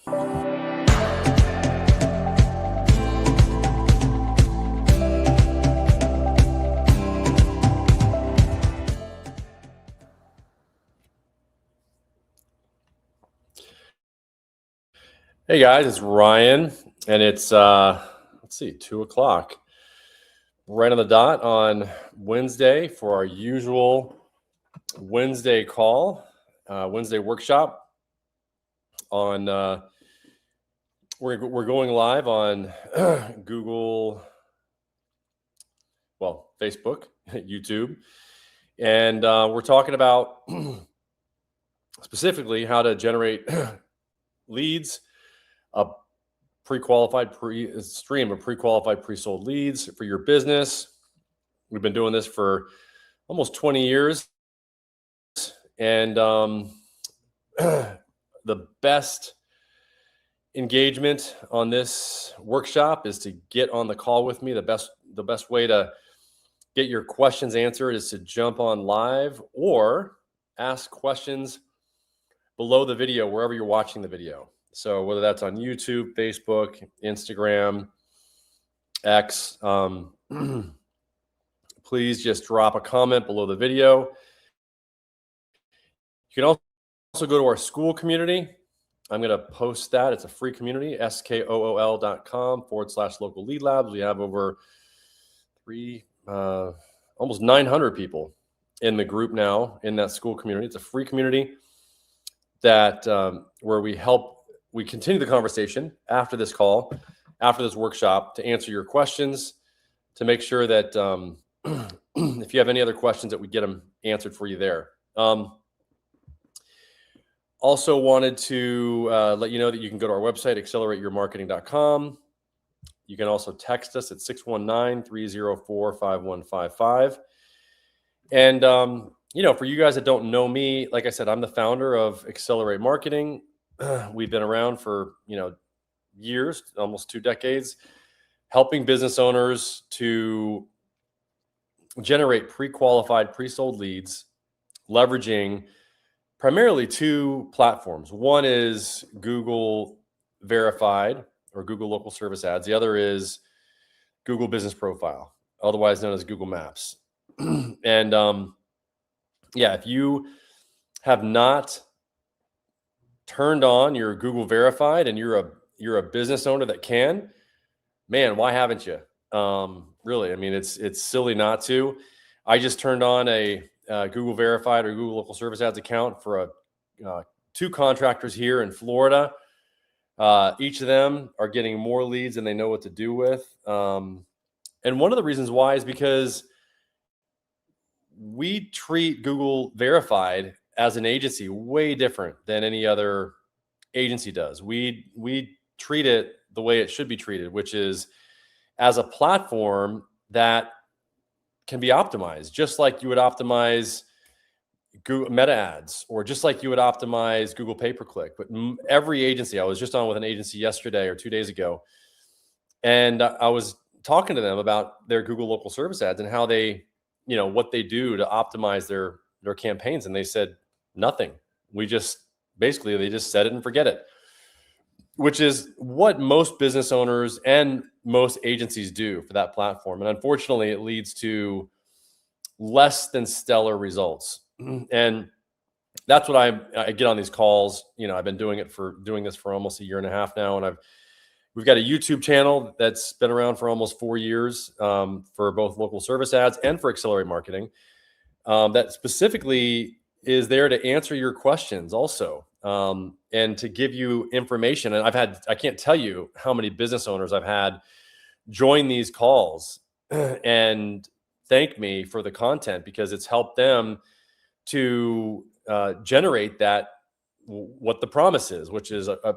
Hey guys, it's Ryan, and it's let's see, 2 o'clock, right on the dot on Wednesday for our usual Wednesday call, Wednesday workshop. On we're going live on Google, well, Facebook, YouTube, and we're talking about specifically how to generate leads. A pre-qualified stream of pre-qualified pre-sold leads for your business. We've been doing this for almost 20 years, and the best engagement on this workshop is to get on the call with me. The best way to get your questions answered is to jump on live or ask questions below the video wherever you're watching the video. So whether that's on YouTube, Facebook, Instagram, X, please just drop a comment below the video. You can also go to our school community. I'm going to post that. It's a free community, skool.com/local lead labs. We have over almost 900 people in the group now in that school community. It's a free community that where we continue the conversation after this call, after this workshop, to answer your questions, to make sure that if you have any other questions, that we get them answered for you there. Also wanted to let you know that you can go to our website, accelerateyourmarketing.com. You can also text us at 619-304-5155. And, for you guys that don't know me, like I said, I'm the founder of Accelerate Marketing. We've been around for, years, almost 2 decades, helping business owners to generate pre-qualified, pre-sold leads, leveraging primarily 2 platforms. One is Google Verified or Google Local Service Ads. The other is Google Business Profile, otherwise known as Google Maps. And if you have not turned on your Google Verified and you're a business owner that can, man, why haven't you? Really, I mean, it's silly not to. I just turned on a Google Verified or Google Local Service Ads account for 2 contractors here in Florida. Each of them are getting more leads than they know what to do with. And one of the reasons why is because we treat Google Verified as an agency way different than any other agency does. We treat it the way it should be treated, which is as a platform that can be optimized, just like you would optimize Google Meta ads, or just like you would optimize Google pay-per-click. But every agency, I was just on with an agency yesterday or 2 days ago, and I was talking to them about their Google Local Service Ads and how they, what they do to optimize their campaigns. And they said, nothing. They just set it and forget it, which is what most business owners and most agencies do for that platform. And unfortunately, it leads to less than stellar results. And that's what I get on these calls. I've been doing this for almost 1.5 years now. And we've got a YouTube channel that's been around for almost 4 years for both local service ads and for Accelerate Marketing, that specifically is there to answer your questions also, and to give you information. And I can't tell you how many business owners I've had join these calls and thank me for the content, because it's helped them to generate what the promise is, which is a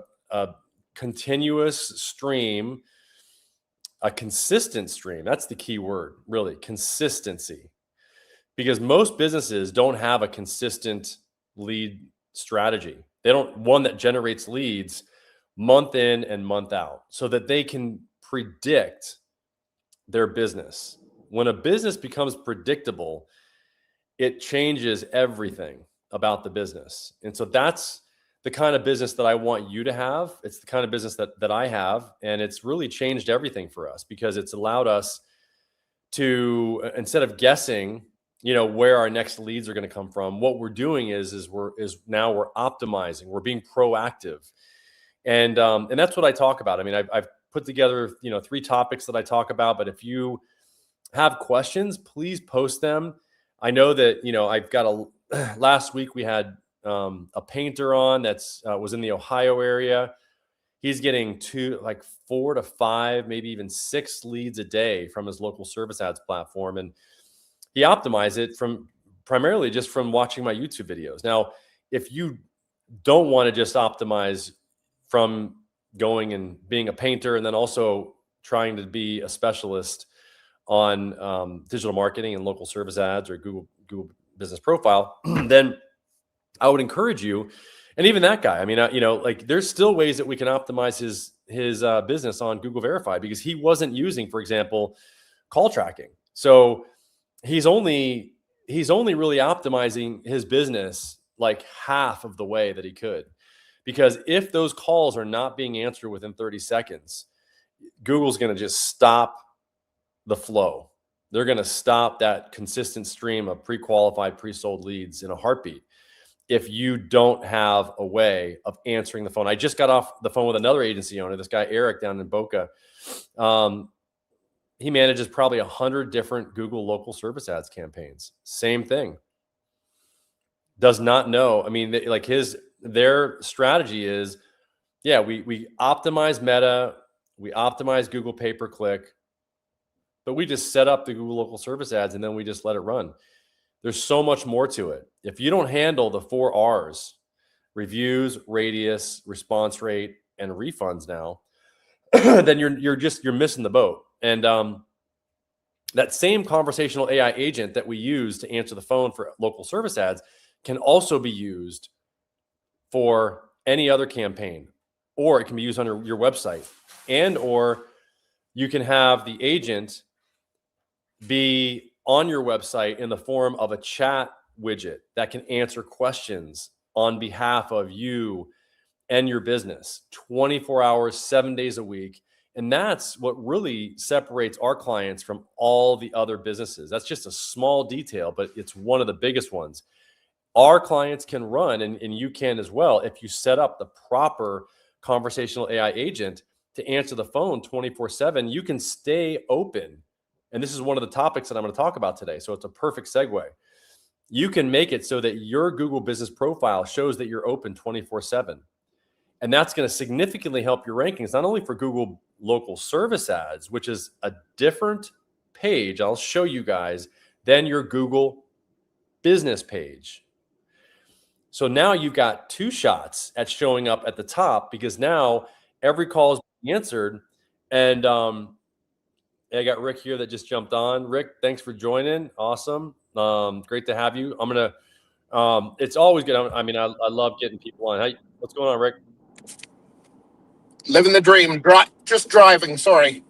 continuous stream, a consistent stream. That's the key word, really, consistency. Because most businesses don't have a consistent lead strategy. They don't one that generates leads month in and month out so that they can predict their business. When a business becomes predictable, it changes everything about the business. And so that's the kind of business that I want you to have. It's the kind of business that I have. And it's really changed everything for us because it's allowed us to, instead of guessing, where our next leads are going to come from, what we're doing is now we're optimizing, we're being proactive. And that's what I talk about. I mean, I've put together, 3 topics that I talk about, but if you have questions, please post them. I know that, I've got last week we had a painter on was in the Ohio area. He's getting 4 to 5, maybe even 6 leads a day from his local service ads platform. And he optimized it primarily just from watching my YouTube videos. Now, if you don't want to just optimize from going and being a painter and then also trying to be a specialist on digital marketing and local service ads or Google Business Profile, then I would encourage you. And even that guy, I mean, there's still ways that we can optimize his business on Google Verify because he wasn't using, for example, call tracking. So he's only really optimizing his business like half of the way that he could. Because if those calls are not being answered within 30 seconds, Google's going to just stop the flow. They're going to stop that consistent stream of pre-qualified, pre-sold leads in a heartbeat if you don't have a way of answering the phone. I just got off the phone with another agency owner, this guy Eric down in Boca. He manages probably 100 different Google local service ads campaigns. Same thing. Does not know. I mean, their strategy is, we optimize Meta, we optimize Google pay-per-click, but we just set up the Google local service ads and then we just let it run. There's so much more to it. If you don't handle the 4 R's, reviews, radius, response rate, and refunds now, then you're missing the boat. And that same conversational AI agent that we use to answer the phone for local service ads can also be used for any other campaign, or it can be used on your website, or you can have the agent be on your website in the form of a chat widget that can answer questions on behalf of you and your business 24 hours, 7 days a week. And that's what really separates our clients from all the other businesses. That's just a small detail, but it's one of the biggest ones. Our clients can run, and you can as well, if you set up the proper conversational AI agent to answer the phone 24/7, you can stay open. And this is one of the topics that I'm going to talk about today. So it's a perfect segue. You can make it so that your Google Business Profile shows that you're open 24/7. And that's going to significantly help your rankings, not only for Google local service ads, which is a different page, I'll show you guys, than your Google business page. So now you've got 2 shots at showing up at the top because now every call is being answered. And I got Rick here that just jumped on. Rick, thanks for joining. Awesome. Great to have you. I'm going to, it's always good. I mean, I love getting people on. Hey, what's going on, Rick? Living the dream. Just driving. Sorry.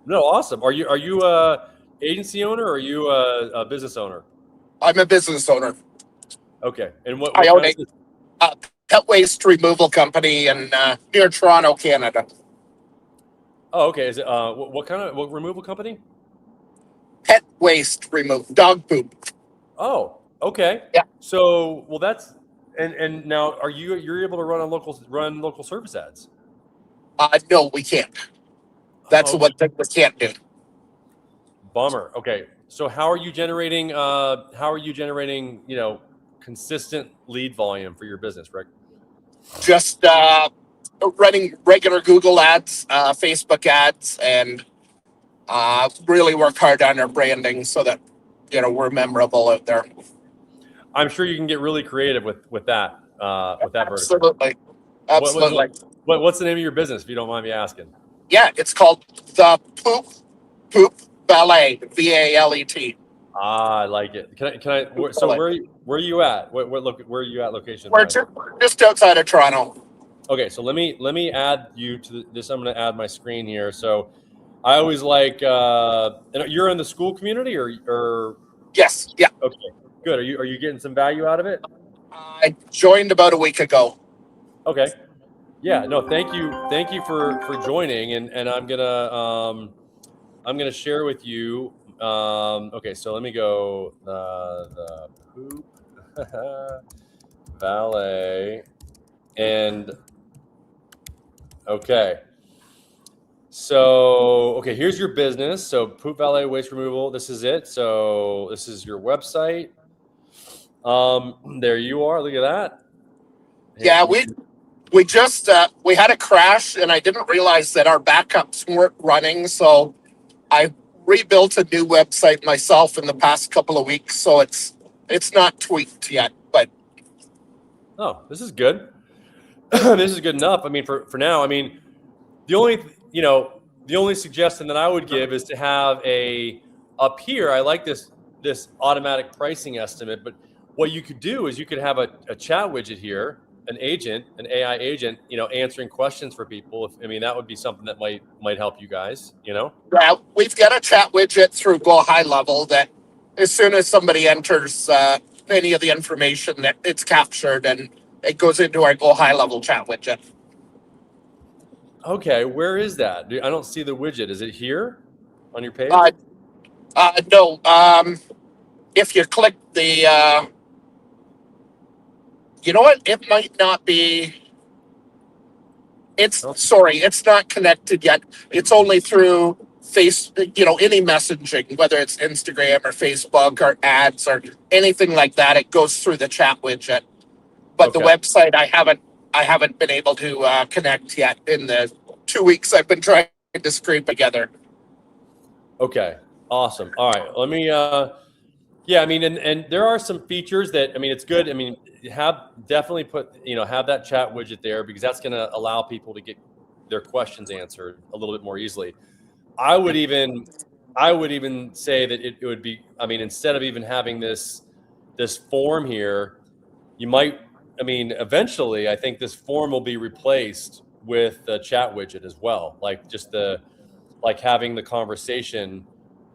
No, awesome. Are you a agency owner or are you a business owner? I'm a business owner. Okay. And what I own a pet waste removal company in near Toronto, Canada. Oh, okay. Is it what removal company? Pet waste removal, dog poop. Oh, okay. Yeah. So, well, that's and now you're able to run local service ads? No, we can't. That's okay. what we can't do. Bummer. Okay. So how are you generating consistent lead volume for your business, Rick? Just running regular Google ads, Facebook ads, and really work hard on our branding so that we're memorable out there. I'm sure you can get really creative with that Absolutely. vertical. Absolutely. What's the name of your business, if you don't mind me asking? Yeah, it's called the Poop Valet, VALET. I like it. Can I? So where are you at? Where are you at location? We're just outside of Toronto. Okay, so let me add you to this. I'm going to add my screen here. So I always like. You're in the school community or? Yes. Yeah. Okay. Good. Are you getting some value out of it? I joined about a week ago. Okay. Yeah. No. Thank you. Thank you for joining. And I'm gonna share with you. Okay. So let me go the poop valet and okay. So, okay, here's your business. So, poop valet waste removal. This is it. So, this is your website. There you are. Look at that. Here, Yeah, can you, we just we had a crash, and I didn't realize that our backups weren't running. So I rebuilt a new website myself in the past couple of weeks. So it's not tweaked yet, but oh, this is good. This is good enough. I mean, for now. I mean, the only the only suggestion that I would give is to have a up here. I like this automatic pricing estimate, but what you could do is you could have a chat widget here, an agent, an AI agent, answering questions for people. If, I mean, that would be something that might help you guys. yeah, we've got a chat widget through Go High Level that as soon as somebody enters any of the information, that it's captured and it goes into our Go High Level chat widget. Okay, where is that? I don't see the widget. Is it here on your page? No, if you click the, you know what? It might not be. Oh, It's not connected yet. It's only through any messaging, whether it's Instagram or Facebook or ads or anything like that. It goes through the chat widget. But the okay. website, I haven't been able to connect yet in the 2 weeks I've been trying to scrape together. Okay. Awesome. All right. Let me yeah, I mean, and there are some features that, I mean, it's good. I mean, definitely have that chat widget there because that's going to allow people to get their questions answered a little bit more easily. I would even say that it would be, I mean, instead of even having this form here, you might, I mean, eventually I think this form will be replaced with the chat widget as well. Like just like having the conversation,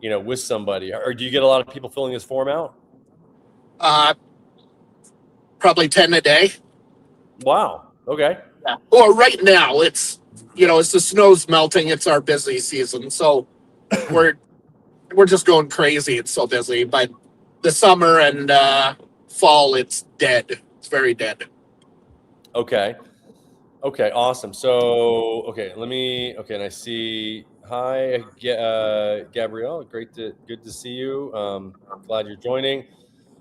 with somebody. Or do you get a lot of people filling this form out? Uh, Probably 10 a day. Wow. Okay. Yeah. Well, right now as the snow's melting, it's our busy season. So we're just going crazy. It's so busy. But the summer and fall, it's dead. It's very dead. Okay. Okay. Awesome. So, okay, okay. And I see, hi, Gabrielle. Good to see you. Glad you're joining.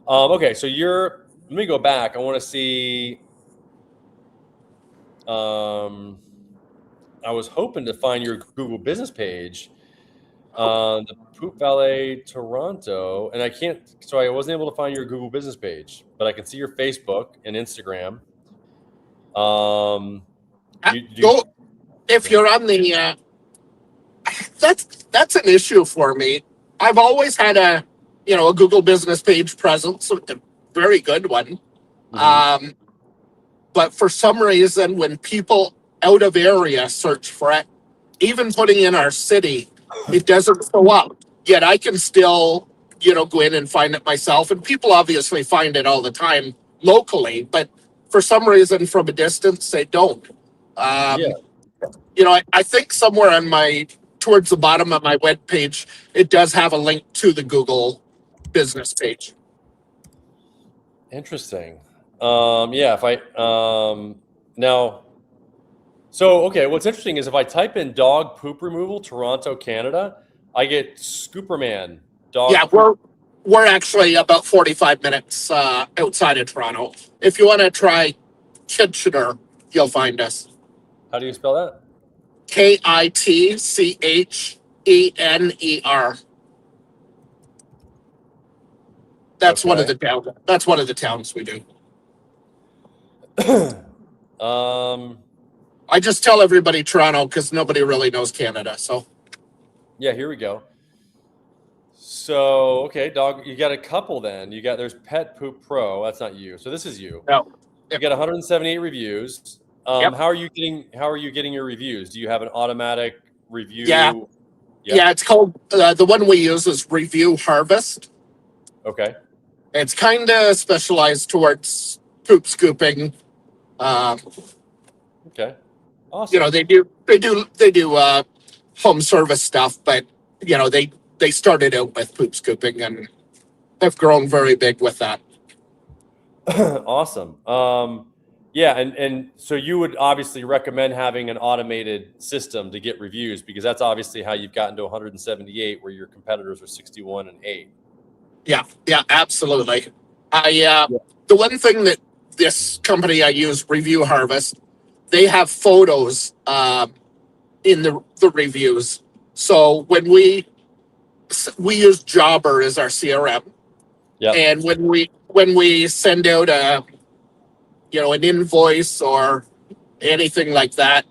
Okay. So let me go back. I want to see, I was hoping to find your Google business page on the Poop Valet Toronto, and I can't. So I wasn't able to find your Google business page, but I can see your Facebook and Instagram. Go if you're on the. That's an issue for me. I've always had a Google business page presence, a very good one. Mm-hmm. But for some reason, when people out of area search for it, even putting in our city, it doesn't show up. Yet I can still, go in and find it myself. And people obviously find it all the time locally, but for some reason, from a distance, they don't. Yeah. I think somewhere towards the bottom of my web page, it does have a link to the Google business page. Interesting. Yeah. If I now, so okay. What's interesting is if I type in dog poop removal Toronto, Canada, I get Scooperman dog. Yeah, we're actually about 45 minutes outside of Toronto. If you want to try Kitchener, you'll find us. How do you spell that? Kitchener. That's one of Okay. the towns. That's one of the towns we do. I just tell everybody Toronto because nobody really knows Canada. So Yeah, here we go. So, okay, dog, you got a couple then. There's Pet Poop Pro. That's not you. So this is you. no. You got 178 reviews. Yep. How are you getting your reviews? Do you have an automatic review? Yeah. Yeah, it's called the one we use is Review Harvest. Okay. It's kind of specialized towards poop scooping. Okay. Awesome. You know, they do home service stuff, but you know, they started out with poop scooping and have grown very big with that. Awesome. Yeah, and so you would obviously recommend having an automated system to get reviews, because that's obviously how you've gotten to 178, where your competitors are 61 and 8. Yeah, absolutely. I Yeah. The one thing that this company I use, Review Harvest, they have photos in the reviews. So when we use Jobber as our CRM, Yeah. and when we send out a an invoice or anything like that,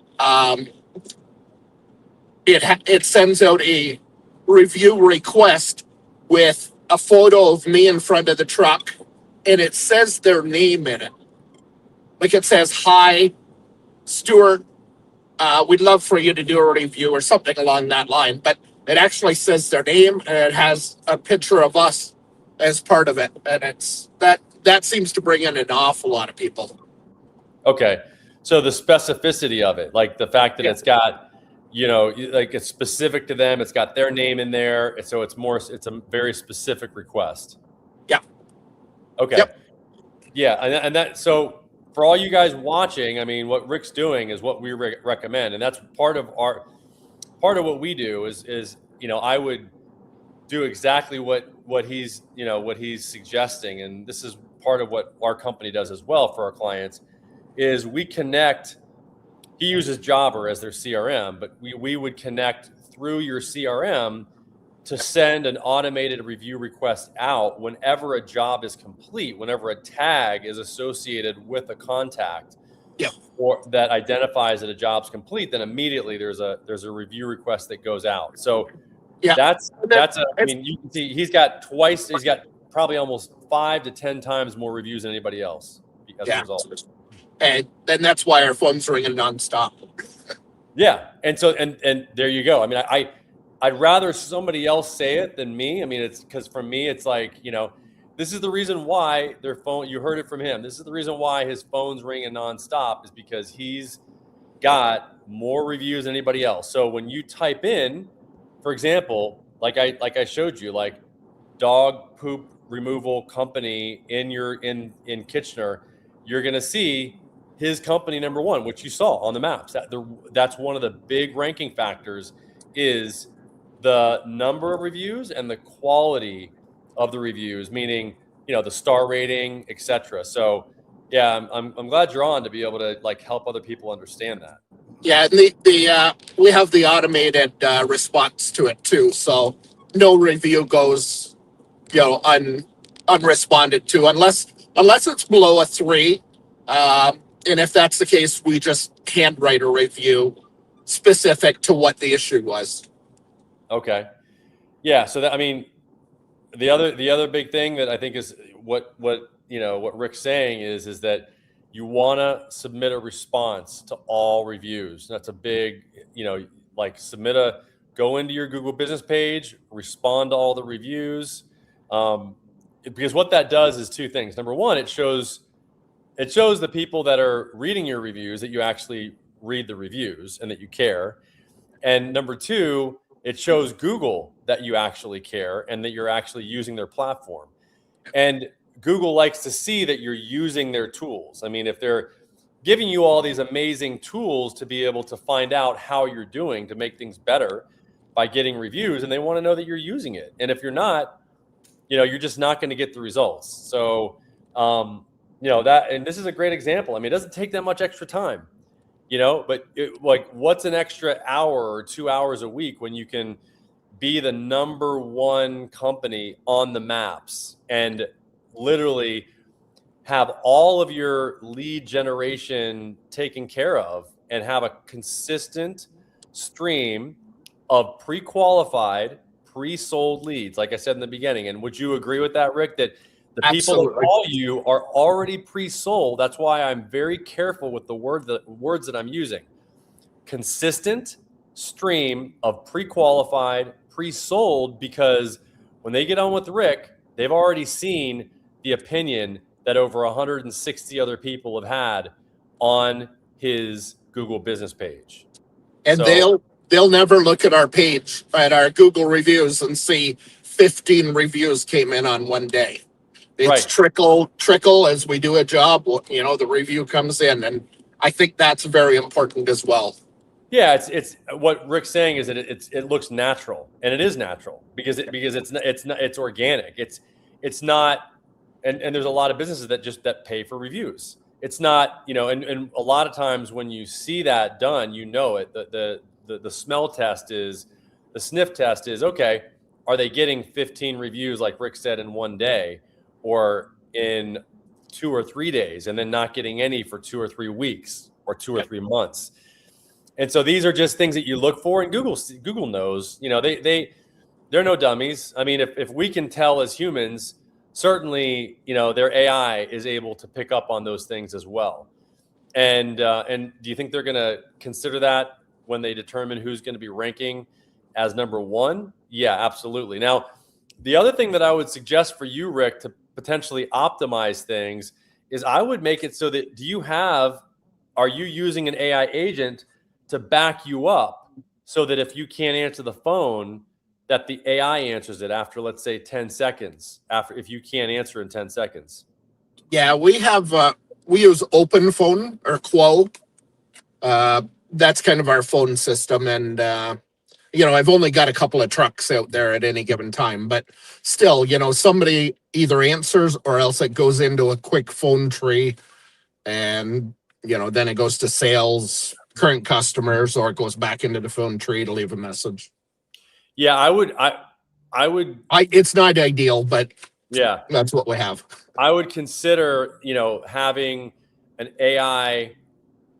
it sends out a review request with a photo of me in front of the truck, and it says their name in it. Like it says, "Hi, Stuart. We'd love for you to do a review," or something along that line. But it actually says their name, and it has a picture of us as part of it, and it's that seems to bring in an awful lot of people. Okay. So the specificity of it, like the fact that Yeah. it's got, like it's specific to them, it's got their name in there, and so it's a very specific request. Yeah. Okay. Yep. Yeah, and that, so for all you guys watching, I mean, what Rick's doing is what we recommend, and that's part of what we do is I would do exactly what he's what he's suggesting, and this is part of what our company does as well for our clients, is we connect. He uses Jobber as their CRM, but we would connect through your CRM to send an automated review request out whenever a job is complete, whenever a tag is associated with a contact, Yeah. or that identifies that a job's complete, then immediately there's a review request that goes out. So Yeah. I mean, you can see he's got probably almost 5 to 10 times more reviews than anybody else as a result. And then that's why our phone's ringing nonstop. Yeah, and so and there you go. I mean, I'd rather somebody else say it than me. I mean, it's because for me, it's like, this is the reason why their phone. You heard it from him. This is the reason why his phone's ringing nonstop, is because he's got more reviews than anybody else. So when you type in, for example, like I showed you, like dog poop removal company in Kitchener, you're gonna see his company number one, which you saw on the maps. That's one of the big ranking factors, is the number of reviews and the quality of the reviews, meaning the star rating, etc. So yeah, I'm glad you're on to be able to like help other people understand that. Yeah, and we have the automated response to it too, so no review goes unresponded to unless it's below a 3. And if that's the case, we just handwrite a review specific to what the issue was. Okay. Yeah. So that, I mean, the other big thing that I think is what Rick's saying is that you want to submit a response to all reviews. That's a big, like go into your Google business page, respond to all the reviews. Because what that does is 2 things. Number one, it shows the people that are reading your reviews that you actually read the reviews and that you care. And number 2, it shows Google that you actually care and that you're actually using their platform. And Google likes to see that you're using their tools. I mean, if they're giving you all these amazing tools to be able to find out how you're doing to make things better by getting reviews, and they want to know that you're using it. And if you're not, you're just not going to get the results. So, and this is a great example. I mean, it doesn't take that much extra time, but what's an extra hour or 2 hours a week when you can be the number one company on the maps and literally have all of your lead generation taken care of and have a consistent stream of pre-qualified, pre-sold leads, like I said in the beginning. And would you agree with that, Rick, that the people that call you are already pre-sold? That's why I'm very careful with the words that I'm using. Consistent stream of pre-qualified, pre-sold, because when they get on with Rick, they've already seen the opinion that over 160 other people have had on his Google business page. And So, they'll never look at our page, at our Google reviews, and see 15 reviews came in on one day. It's right. trickle as we do a job, the review comes in, and I think that's very important as well. Yeah, it's what Rick's saying is that it looks natural, and it is natural because it's organic. It's not, and there's a lot of businesses that pay for reviews. It's not, and a lot of times when you see that done, it. The smell test is, the sniff test is, okay, are they getting 15 reviews like Rick said in one day, or in 2 or 3 days, and then not getting any for 2 or 3 weeks or 2 or 3 months? And so these are just things that you look for, and Google knows, they're no dummies. I mean, if we can tell as humans, certainly, their AI is able to pick up on those things as well. And do you think they're going to consider that when they determine who's going to be ranking as number one? Yeah, absolutely. Now, the other thing that I would suggest for you, Rick, to potentially optimize things is I would make it so that are you using an AI agent to back you up so that if you can't answer the phone, that the AI answers it after, let's say, 10 seconds, if you can't answer in 10 seconds? Yeah, we use Open Phone or Quo. That's kind of our phone system. And, I've only got a couple of trucks out there at any given time, but still, somebody either answers or else it goes into a quick phone tree, and, then it goes to sales, current customers, or it goes back into the phone tree to leave a message. Yeah, I would. It's not ideal, but yeah, that's what we have. I would consider, having an AI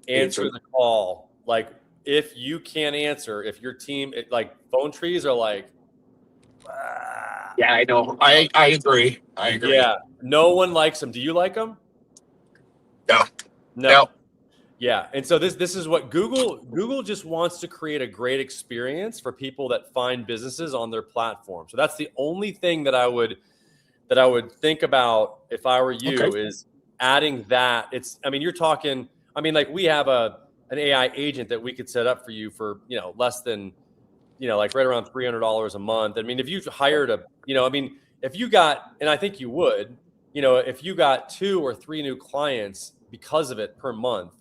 answer the call. Like, if you can't answer, if your team, like phone trees are like, yeah, I know. I agree. Yeah, no one likes them. Do you like them? No. Yeah, and so this is what Google just wants to create a great experience for people that find businesses on their platform. So that's the only thing that I would think about if I were you, is adding that. You're talking, like we have an AI agent that we could set up for you for, less than, like right around $300 a month. If you hired if you got, and I think you would, if you got 2 or 3 new clients because of it per month,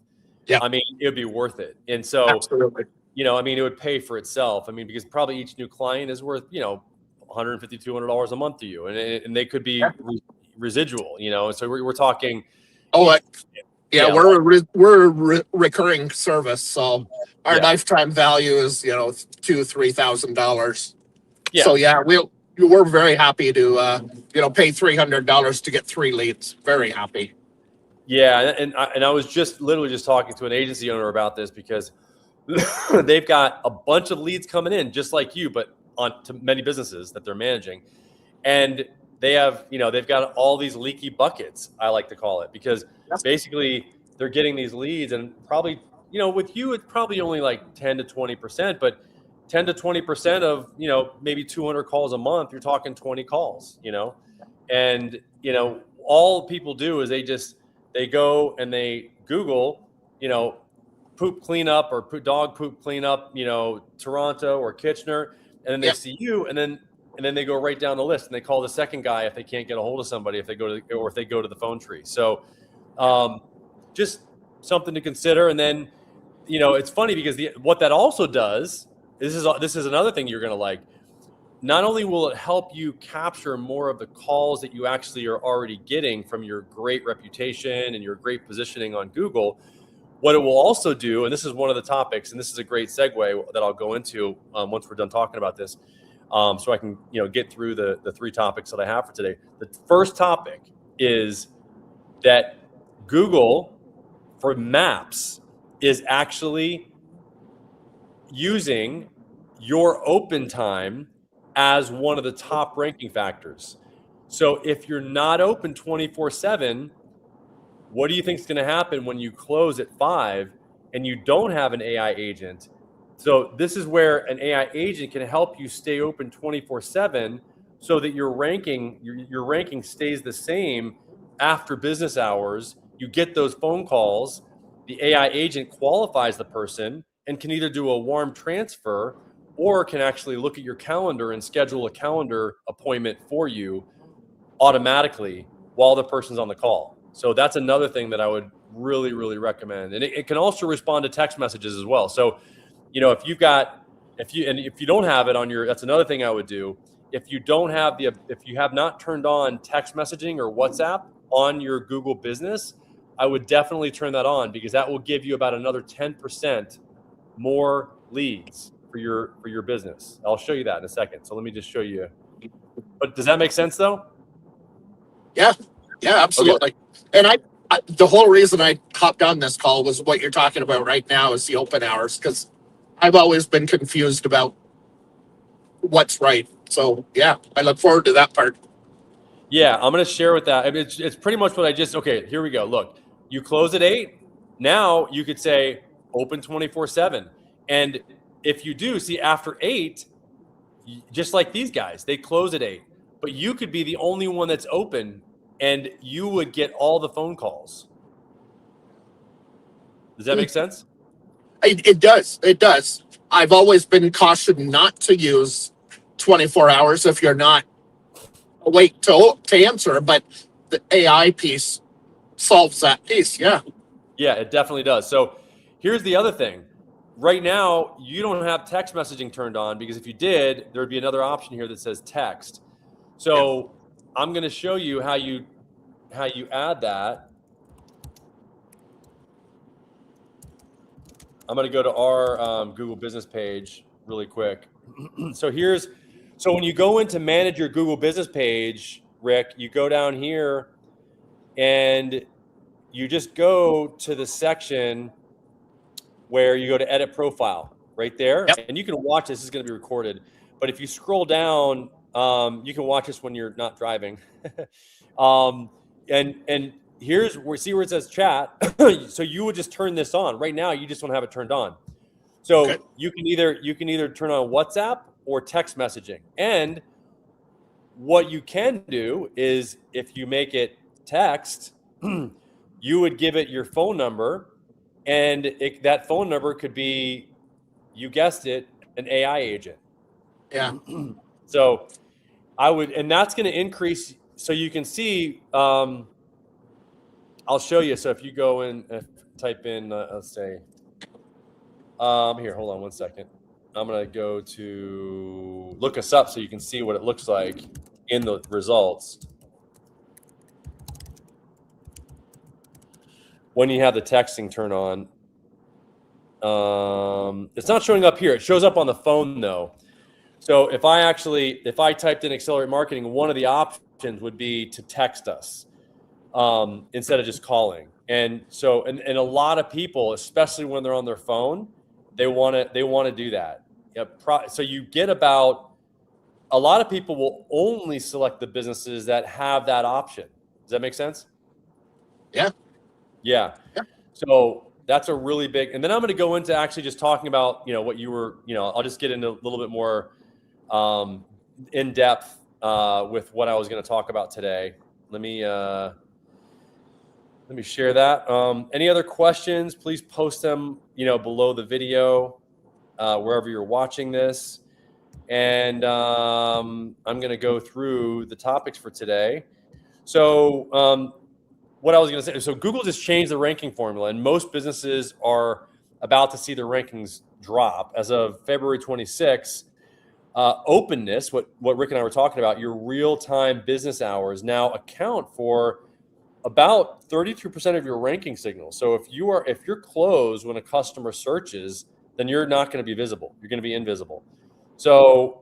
yeah, it would be worth it. And so, absolutely. It would pay for itself. Because probably each new client is worth, $150, $200 a month to you. And they could be residual, and so we're talking. We're a recurring service. So our lifetime value is, $2,000-$3,000. Yeah. So we're very happy to, pay $300 to get 3 leads. Very happy. Yeah, and I was just literally talking to an agency owner about this, because they've got a bunch of leads coming in just like you, but on to many businesses that they're managing, and they have, they've got all these leaky buckets, I like to call it, because basically they're getting these leads, and probably, with you it's probably only like 10 to 20%, but 10 to 20% of, maybe 200 calls a month, you're talking 20 calls, and all people do is they go and they Google, poop cleanup or dog poop cleanup, Toronto or Kitchener, and then they see you, and then they go right down the list, and they call the second guy if they can't get a hold of somebody, if they go to the phone tree. So, just something to consider. And then, it's funny because what that also does, this is another thing you're going to like. Not only will it help you capture more of the calls that you actually are already getting from your great reputation and your great positioning on Google, what it will also do, and this is one of the topics, and this is a great segue that I'll go into once we're done talking about this, so I can get through the 3 topics that I have for today. The first topic is that Google for Maps is actually using your open time as one of the top ranking factors. So if you're not open 24/7, what do you think is going to happen when you close at 5 and you don't have an AI agent? So this is where an AI agent can help you stay open 24/7 so that your ranking stays the same after business hours. You get those phone calls. the AI agent qualifies the person and can either do a warm transfer or can actually look at your calendar and schedule a calendar appointment for you automatically while the person's on the call. So that's another thing that I would really, really recommend. And it can also respond to text messages as well. So, if you don't have it on your, that's another thing I would do. If you have not turned on text messaging or WhatsApp on your Google business, I would definitely turn that on, because that will give you about another 10% more leads for your business. I'll show you that in a second. So let me just show you. But does that make sense though? Yeah, absolutely. Okay. And I the whole reason I hopped on this call was what you're talking about right now is the open hours, because I've always been confused about what's right. So yeah, I look forward to that part. Yeah, I'm going to share with that. I mean, it's pretty much what okay, here we go. Look, you close at 8. Now you could say open 24/7. And if you do, see, after 8, just like these guys, they close at 8. But you could be the only one that's open, and you would get all the phone calls. Does that make sense? It does. It does. I've always been cautioned not to use 24 hours if you're not awake to answer, but the AI piece solves that piece. Yeah. Yeah, it definitely does. So here's the other thing. Right now, you don't have text messaging turned on, because if you did, there'd be another option here that says text. So I'm going to show you how you add that. I'm going to go to our Google business page really quick. So when you go in to manage your Google business page, Rick, you go down here and you just go to the section where you go to edit profile right there. Yep. And you can watch this. This is going to be recorded. But if you scroll down, you can watch this when you're not driving. And here's where, see where it says chat. So you would just turn this on. Right now, you just don't have it turned on. So okay. you can either turn on WhatsApp or text messaging. And what you can do is, if you make it text, you would give it your phone number, and that phone number could be, you guessed it, an AI agent. Yeah. So and that's going to increase. So you can see, I'll show you. So if you go in, type in, let's say, here, hold on one second. I'm going to go to look us up so you can see what it looks like in the results when you have the texting turn on. It's not showing up here. It shows up on the phone though. So if I typed in Accelerate Marketing, one of the options would be to text us instead of just calling. And so, and a lot of people, especially when they're on their phone, they want to do that. So you get about, a lot of people will only select the businesses that have that option. Does that make sense? Yeah. Yeah. So that's a really big, and then I'm going to go into actually just talking about, what you were, I'll just get into a little bit more in depth with what I was going to talk about today. Let me share that. Any other questions, please post them, below the video, wherever you're watching this. And I'm going to go through the topics for today. So what I was going to say, so Google just changed the ranking formula, and most businesses are about to see their rankings drop. As of February 26th, Openness, what Rick and I were talking about, your real-time business hours now account for about 32% of your ranking signals. So if you're closed when a customer searches, then you're not going to be visible. You're going to be invisible. So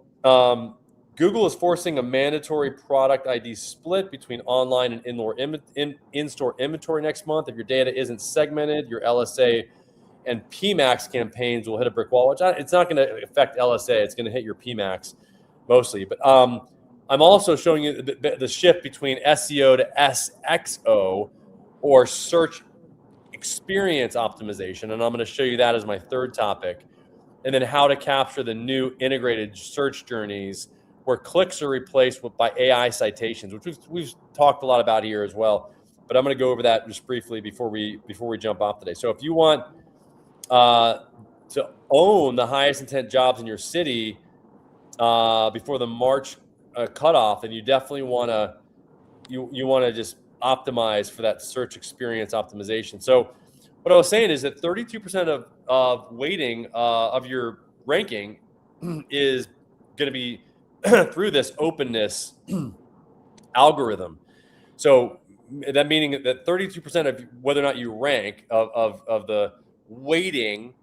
Google is forcing a mandatory product ID split between online and in-store inventory next month. If your data isn't segmented, your LSA and PMax campaigns will hit a brick wall, which it's not going to affect LSA. It's going to hit your PMax mostly. But I'm also showing you the shift between SEO to SXO, or search experience optimization. And I'm going to show you that as my third topic. And then how to capture the new integrated search journeys where clicks are replaced by AI citations, which we've talked a lot about here as well. but I'm going to go over that just briefly before we jump off today. So if you want to own the highest intent jobs in your city before the March cutoff, then you definitely want to you want to just optimize for that search experience optimization. So what I was saying is that 32% of weighting of your ranking is going to be through this openness algorithm. So that meaning that 32% of whether or not you rank of the weighting,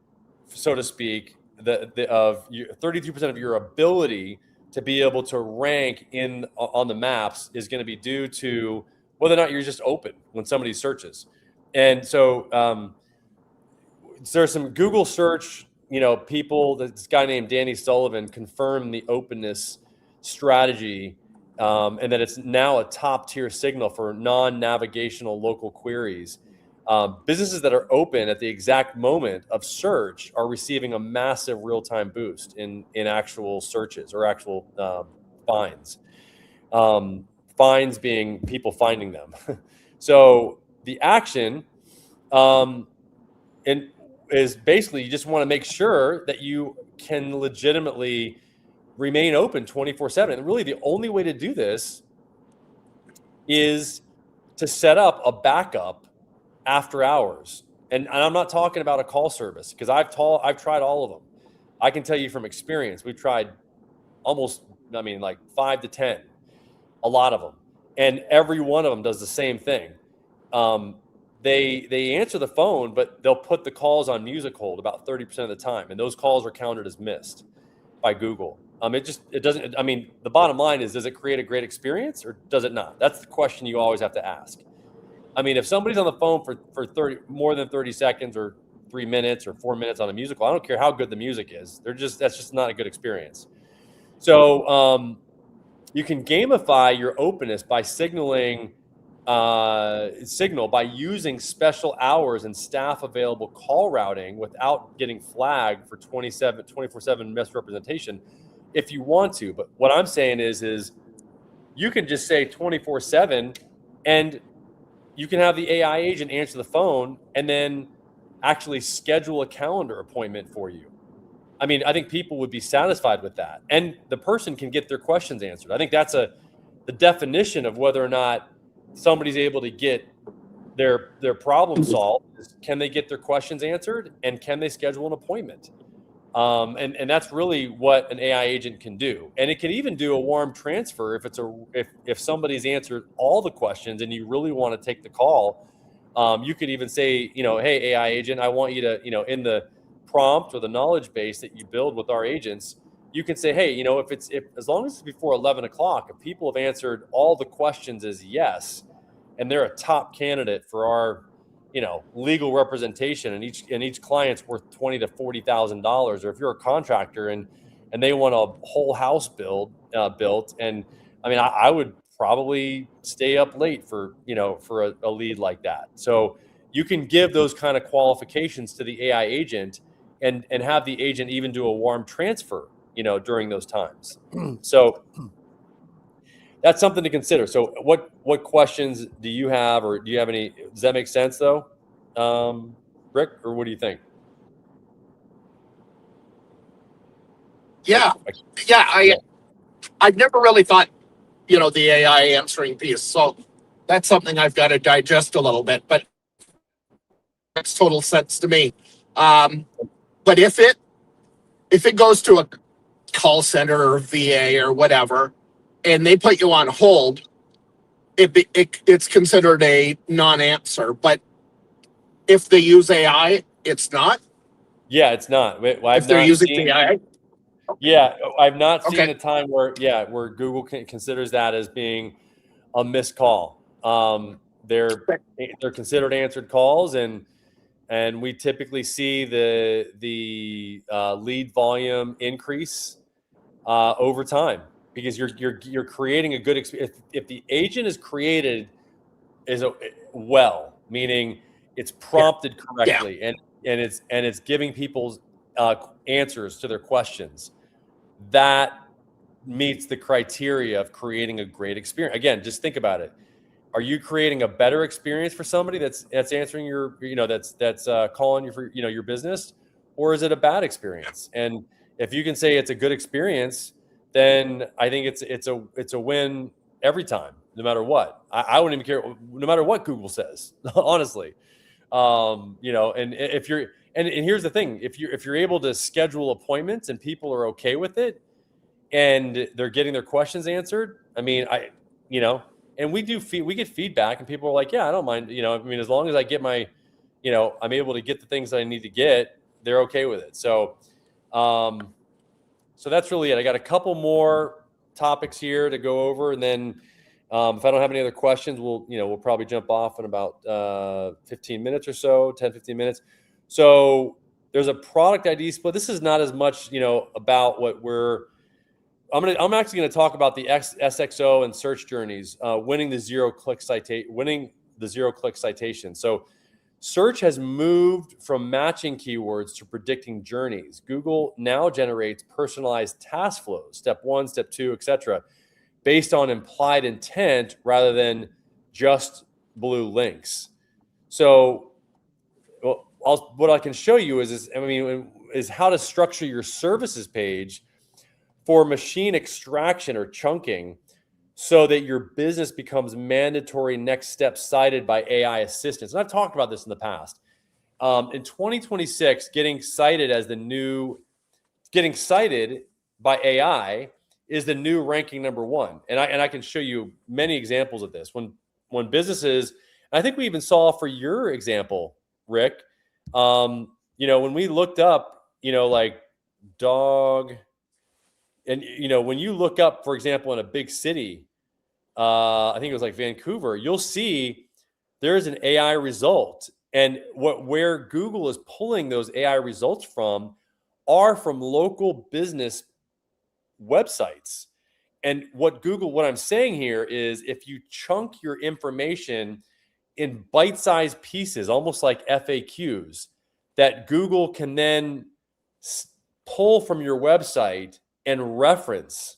so to speak, of 32% of your ability to be able to rank on the maps is going to be due to whether or not you're just open when somebody searches. And so there's some Google search, people, this guy named Danny Sullivan confirmed the openness strategy, and that it's now a top tier signal for non-navigational local queries. Businesses that are open at the exact moment of search are receiving a massive real-time boost in actual searches or actual finds. Finds being people finding them. So the action is basically you just want to make sure that you can legitimately remain open 24/7. And really the only way to do this is to set up a backup after hours. And I'm not talking about a call service because I've tried all of them. I can tell you from experience, we've tried like 5 to 10, a lot of them. And every one of them does the same thing. They answer the phone, but they'll put the calls on music hold about 30% of the time. And those calls are counted as missed by Google. It doesn't, the bottom line is, does it create a great experience or does it not? That's the question you always have to ask. If somebody's on the phone for more than 30 seconds or 3 minutes or 4 minutes on a musical, I don't care how good the music is. That's just not a good experience. So you can gamify your openness by signaling by using special hours and staff available call routing without getting flagged for 24/7 misrepresentation if you want to. But what I'm saying is you can just say 24/7 and you can have the AI agent answer the phone and then actually schedule a calendar appointment for you. I think people would be satisfied with that. And the person can get their questions answered. I think that's the definition of whether or not somebody's able to get their problem solved. Can they get their questions answered and can they schedule an appointment? And that's really what an AI agent can do. And it can even do a warm transfer if somebody's answered all the questions and you really want to take the call. You could even say, hey, AI agent, I want you to, in the prompt or the knowledge base that you build with our agents, you can say, hey, if as long as it's before 11 o'clock, if people have answered all the questions as yes, and they're a top candidate for our legal representation, and each client's worth $20,000 to $40,000, or if you're a contractor and they want a whole house built, and I would probably stay up late for a lead like that. So you can give those kind of qualifications to the AI agent and have the agent even do a warm transfer during those times. So that's something to consider. So what questions do you have, or do you have any? Does that make sense though, Rick, or what do you think? Yeah. I've never really thought, the AI answering piece. So that's something I've got to digest a little bit, but it makes total sense to me. But if it goes to a call center or VA or whatever, and they put you on hold, it's considered a non-answer. But if they use AI, it's not. Yeah, it's not. If they're using the AI. Yeah, I've not seen Okay. a time where Google considers that as being a missed call. They're considered answered calls, and we typically see the lead volume increase over time because you're creating a good experience. If the agent is created meaning it's prompted correctly, and it's giving people answers to their questions, that meets the criteria of creating a great experience. Again, just think about it. Are you creating a better experience for somebody that's answering your, that's calling you for, your business, or is it a bad experience? And if you can say it's a good experience, then I think it's a win every time, no matter what. I wouldn't even care, no matter what Google says, honestly. And if you're, and here's the thing, if you're able to schedule appointments and people are okay with it and they're getting their questions answered, I mean, and we get feedback and people are like, yeah, I don't mind, as long as I get my, I'm able to get the things that I need to get, they're okay with it. So that's really it. I got a couple more topics here to go over, and then if I don't have any other questions, we'll probably jump off in about 15 minutes or so, 10, 15 minutes. So there's a product ID split. This is not as much, about what I'm actually going to talk about the SXO and search journeys, winning the zero-click citation. So search has moved from matching keywords to predicting journeys. Google now generates personalized task flows, step 1, step 2, etc., based on implied intent rather than just blue links. So what I can show you is how to structure your services page for machine extraction or chunking so that your business becomes mandatory next step cited by AI assistants. And I've talked about this in the past. In 2026, getting cited by AI is the new ranking number 1. And I can show you many examples of this. When businesses, I think we even saw for your example, Rick, when we looked up, like dog, and when you look up, for example, in a big city, I think it was like Vancouver, you'll see there's an AI result. And where Google is pulling those AI results from are from local business websites. And what I'm saying here is, if you chunk your information in bite-sized pieces, almost like FAQs, that Google can then pull from your website and reference,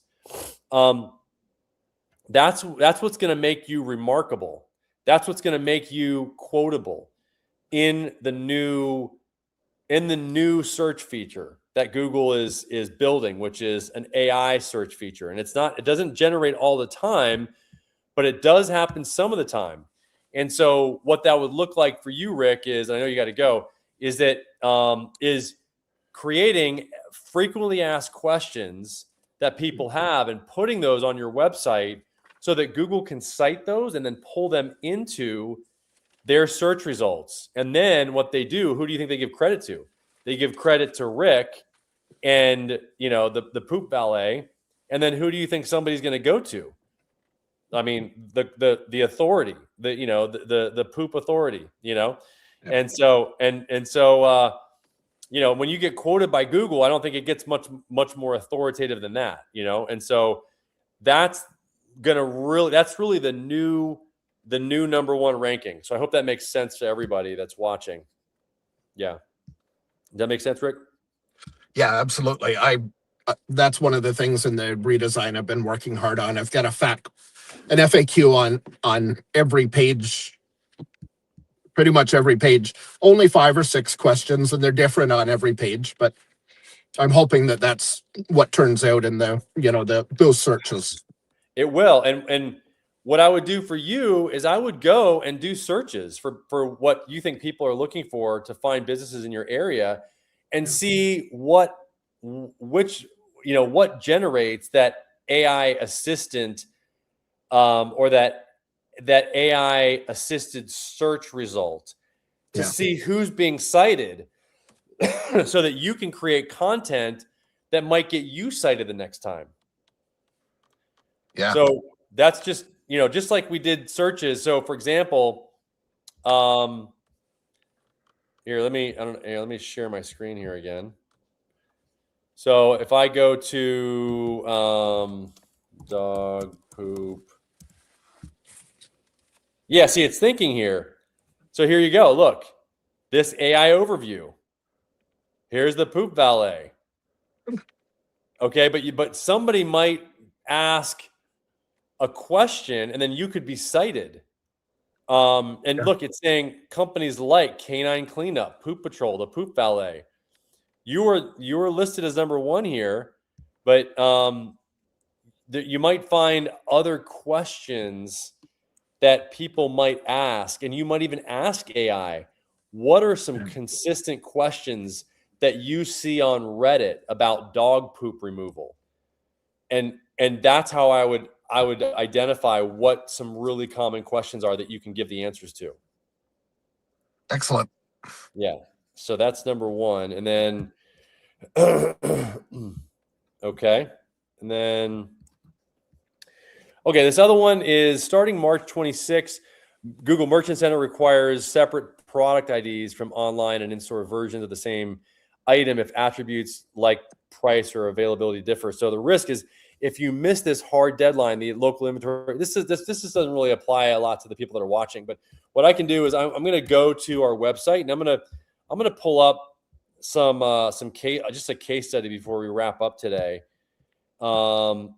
that's what's going to make you remarkable. That's what's going to make you quotable in the new search feature that Google is building, which is an AI search feature. And it doesn't generate all the time, but it does happen some of the time. And so what that would look like for you, Rick, is, I know you got to go, is that is creating frequently asked questions that people have and putting those on your website so that Google can cite those and then pull them into their search results. And then what they do, who do you think they give credit to? They give credit to Rick and, the poop valet. And then who do you think somebody's going to go to? I mean, the authority, the poop authority, Yep. And so, when you get quoted by Google, I don't think it gets much more authoritative than that, And so that's really the new number 1 ranking. So I hope that makes sense to everybody that's watching. Yeah. Does that make sense, Rick? Yeah, absolutely. That's one of the things in the redesign I've been working hard on. I've got an FAQ on every page, pretty much every page, only 5 or 6 questions, and they're different on every page, but I'm hoping that that's what turns out in those searches. It will. And what I would do for you is I would go and do searches for what you think people are looking for to find businesses in your area, and see what generates that AI assistant, or that AI assisted search result, to see who's being cited so that you can create content that might get you cited the next time. Yeah. So that's just, just like we did searches. So for example, here, let me share my screen here again. So if I go to dog poop, yeah, see, it's thinking here. So here you go. Look, this AI overview. Here's the poop valet. Okay, but somebody might ask a question and then you could be cited. And Yeah. look, it's saying companies like Canine Cleanup, Poop Patrol, the Poop Valet. You were listed as number one here, but you might find other questions that people might ask, and you might even ask AI, what are some consistent questions that you see on Reddit about dog poop removal? And that's how I would identify what some really common questions are that you can give the answers to. Excellent. Yeah. So that's number one. And then okay. And then okay, this other one is starting March 26th. Google Merchant Center requires separate product IDs from online and in-store versions of the same item if attributes like price or availability differ. So the risk is if you miss this hard deadline, the local inventory. This doesn't really apply a lot to the people that are watching. But what I can do is I'm going to go to our website and I'm going to pull up some case, just a case study before we wrap up today. So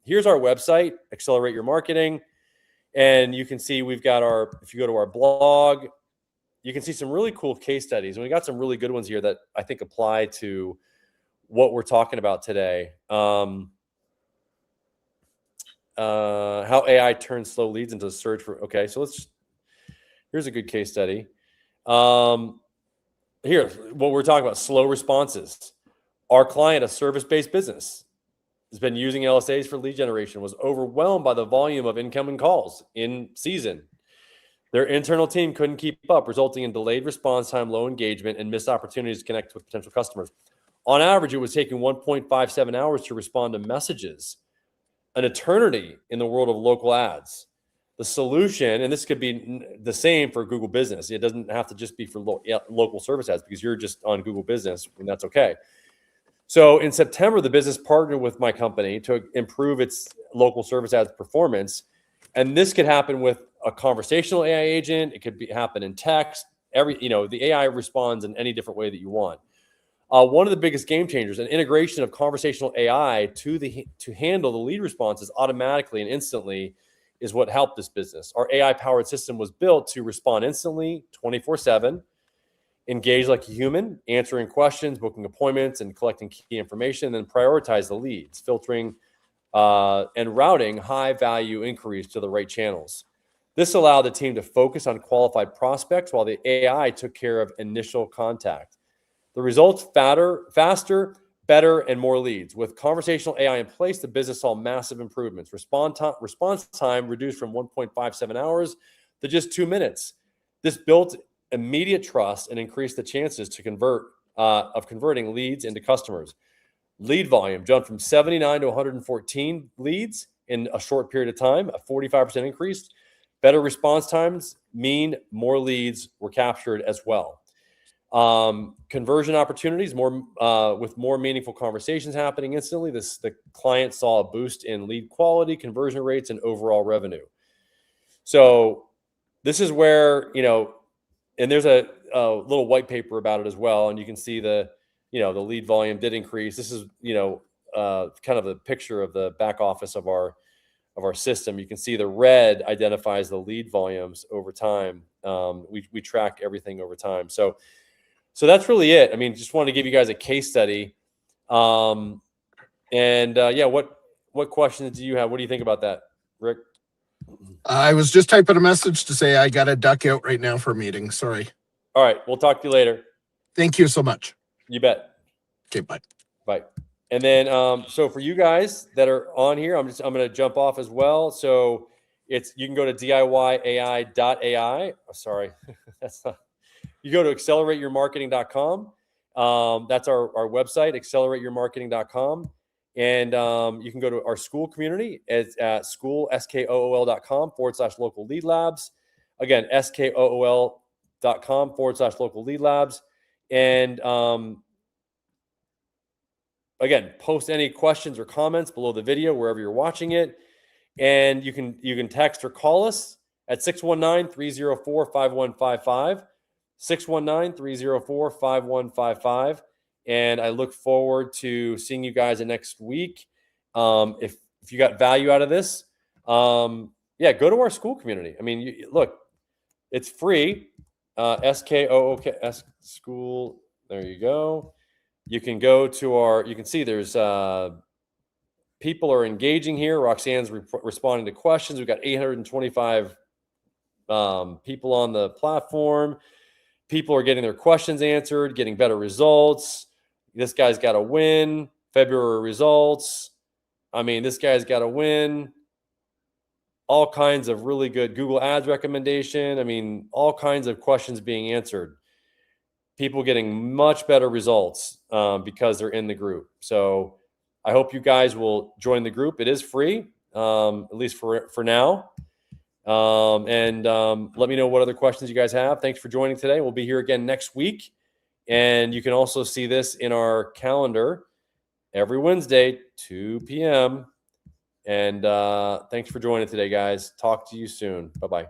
here's our website, Accelerate Your Marketing. And you can see we've got if you go to our blog, you can see some really cool case studies. And we got some really good ones here that I think apply to what we're talking about today. How AI turns slow leads into search for, okay, so here's a good case study. Here, what we're talking about, slow responses. Our client, a service-based business, has been using LSAs for lead generation, was overwhelmed by the volume of incoming calls in season. Their internal team couldn't keep up, resulting in delayed response time, low engagement, and missed opportunities to connect with potential customers. On average, it was taking 1.57 hours to respond to messages, an eternity in the world of local ads. The solution, and this could be the same for Google Business. It doesn't have to just be for local service ads because you're just on Google Business, and that's okay. So in September, the business partnered with my company to improve its local service ads performance. And this could happen with a conversational AI agent. It could happen in text. The AI responds in any different way that you want. One of the biggest game changers, an integration of conversational AI to handle the lead responses automatically and instantly, is what helped this business. Our AI-powered system was built to respond instantly, 24/7. Engage like a human, answering questions, booking appointments, and collecting key information, then prioritize the leads, filtering and routing high-value inquiries to the right channels. This allowed the team to focus on qualified prospects while the AI took care of initial contact. The results, faster, better, and more leads. With conversational AI in place, the business saw massive improvements. Response time reduced from 1.57 hours to just 2 minutes. This built immediate trust and increase the chances to converting leads into customers. Lead volume jumped from 79 to 114 leads in a short period of time, a 45% increase. Better response times mean more leads were captured as well. Conversion opportunities, with more meaningful conversations happening instantly. The client saw a boost in lead quality, conversion rates, and overall revenue. So this is where, and there's a little white paper about it as well. And you can see the lead volume did increase. This is, kind of the picture of the back office of our system. You can see the red identifies the lead volumes over time. We track everything over time. So that's really it. I mean, just wanted to give you guys a case study. What questions do you have? What do you think about that, Rick? I was just typing a message to say I got to duck out right now for a meeting. Sorry. All right. We'll talk to you later. Thank you so much. You bet. Okay, bye. Bye. And then, so for you guys that are on here, I'm going to jump off as well. So you can go to DIYai.ai. Oh, sorry. That's not, you go to accelerateyourmarketing.com. That's our website, accelerateyourmarketing.com. And you can go to our school community at skool.com/local lead labs. Again, skool.com/local lead labs. And again, post any questions or comments below the video, wherever you're watching it. And you can text or call us at 619-304-5155, 619-304-5155. And I look forward to seeing you guys next week. If you got value out of this, yeah, go to our school community. I mean, look, it's free. SKOOK school. There you go. You can go to our. You can see there's people are engaging here. Roxanne's responding to questions. We've got 825 people on the platform. People are getting their questions answered, getting better results. This guy's got a win. February results. I mean, this guy's got a win. All kinds of really good Google Ads recommendation. I mean, all kinds of questions being answered. People getting much better results because they're in the group. So I hope you guys will join the group. It is free, at least for now. Let me know what other questions you guys have. Thanks for joining today. We'll be here again next week. And you can also see this in our calendar every Wednesday, 2 p.m. And thanks for joining today, guys. Talk to you soon. Bye-bye.